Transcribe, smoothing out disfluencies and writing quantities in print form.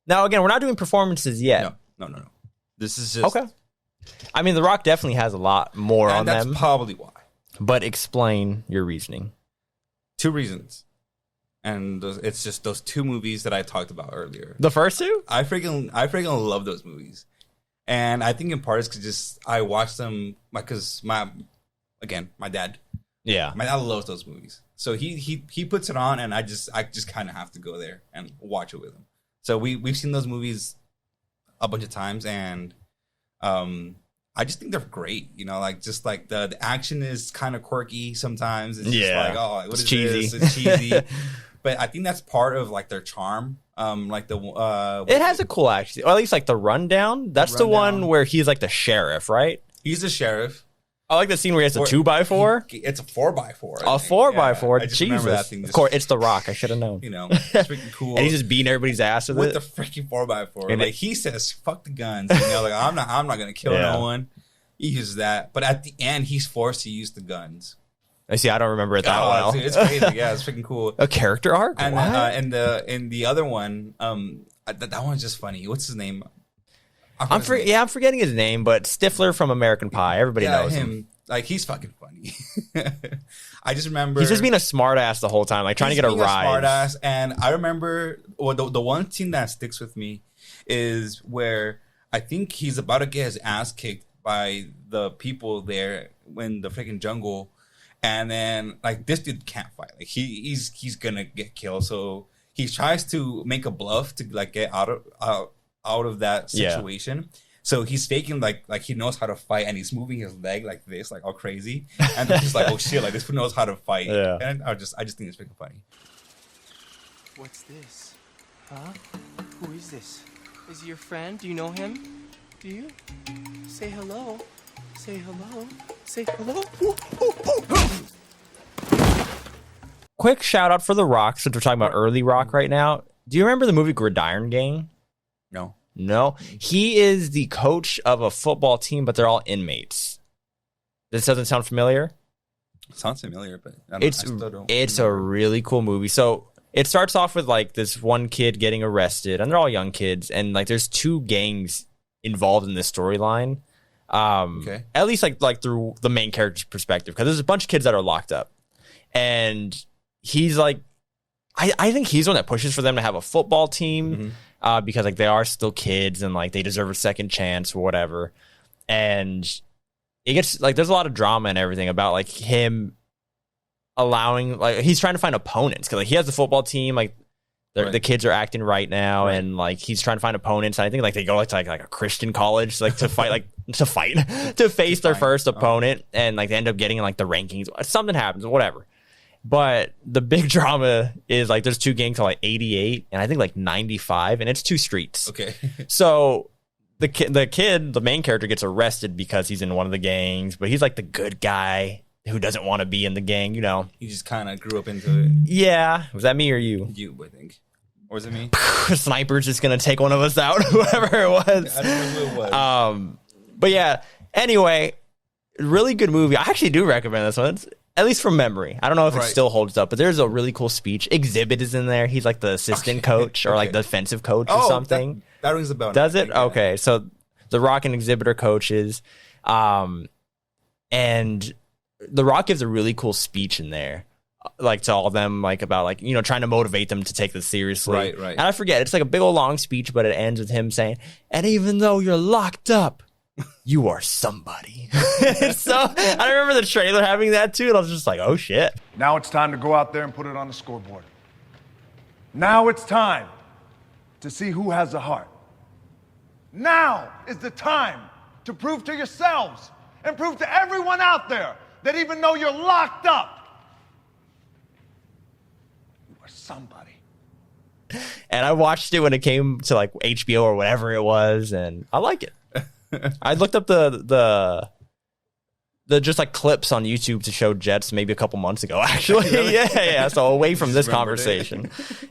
Now, again, we're not doing performances yet. No. This is just... Okay. I mean, The Rock definitely has a lot more on them. That's probably why. But explain your reasoning. 2 reasons. And it's just those 2 movies that I talked about earlier. The first 2? I freaking love those movies. And I think in part it's because I watched them because my dad. Yeah. My dad loves those movies. So he puts it on and I just kind of have to go there and watch it with him. So we've seen those movies a bunch of times, and I just think they're great. You know, like just like the action is kind of quirky sometimes. It's just like, oh, what is cheesy. this? It's cheesy. But I think that's part of like their charm. Like it has a cool action, or at least like the Rundown. That's the one where he's like the sheriff, right? He's the sheriff. I like the scene where he has a 2x4. It's a 4x4. A 4x4. I just Jesus. remember that thing. Of course, it's The Rock. I should have known. You know, it's freaking cool. And he's just beating everybody's ass with it. The freaking 4x4. Like he says, "Fuck the guns." You know, like I'm not gonna kill no one. He uses that, but at the end, he's forced to use the guns. I see. I don't remember it that well. It's crazy. Yeah, it's freaking cool. A character arc. And in the other one, that one's just funny. What's his name? I'm forgetting his name, but Stifler from American Pie. Everybody knows him. Like he's fucking funny. I just remember he's just being a smartass the whole time, like trying to get a rise. Smartass, and I remember the one scene that sticks with me is where I think he's about to get his ass kicked by the people there in the freaking jungle, and then like this dude can't fight. Like he's gonna get killed, so he tries to make a bluff to like get out of that situation. Yeah. So he's faking like he knows how to fight, and he's moving his leg like this, like all crazy. And then he's like, "Oh shit! Like this fool knows how to fight." Yeah. And I just think it's freaking funny. What's this? Huh? Who is this? Is he your friend? Do you know him? Do you? Say hello. Say hello. Say hello. Quick shout out for The Rock, since we're talking about early Rock right now. Do you remember the movie Gridiron Gang? No. He is the coach of a football team, but they're all inmates. This doesn't sound familiar? It sounds familiar, but it's a really cool movie. So it starts off with like this one kid getting arrested, and they're all young kids, and like there's 2 gangs involved in this storyline. At least like through the main character's perspective, because there's a bunch of kids that are locked up, and he's like, I think he's the one that pushes for them to have a football team. Mm-hmm. Because like they are still kids and like they deserve a second chance or whatever. And it gets like there's a lot of drama and everything about like him allowing, like he's trying to find opponents because like he has a football team, like the kids are acting right now, and like he's trying to find opponents. And I think like they go like to like a Christian college like to fight to face their first opponent, and like they end up getting in like the rankings. Something happens, whatever. But the big drama is like there's 2 gangs on like 88 and I think like 95, and it's 2 streets. Okay. So the main character gets arrested because he's in one of the gangs, but he's like the good guy who doesn't want to be in the gang, you know. He just kind of grew up into it. Yeah. Was that me or you? You, I think. Or was it me? Sniper's just going to take one of us out, whoever it was. I don't know who it was. But yeah, anyway, really good movie. I actually do recommend this one. It's, at least from memory. I don't know if it still holds up, but there's a really cool speech. Exhibit is in there. He's like the assistant coach or like the defensive coach or something. That rings a bell. Does it? Okay. So The Rock and Exhibit are coaches. And The Rock gives a really cool speech in there. Like to all of them, like about like, you know, trying to motivate them to take this seriously. Right. And I forget, it's like a big old long speech, but it ends with him saying, "And even though you're locked up, you are somebody." So I remember the trailer having that too, and I was just like, oh shit. Now it's time to go out there and put it on the scoreboard. Now it's time to see who has a heart. Now is the time to prove to yourselves and prove to everyone out there that even though you're locked up, you are somebody. And I watched it when it came to like HBO or whatever it was, and I like it. I looked up the just like clips on YouTube to show Jets maybe a couple months ago, actually. Really? Yeah. So away from this conversation.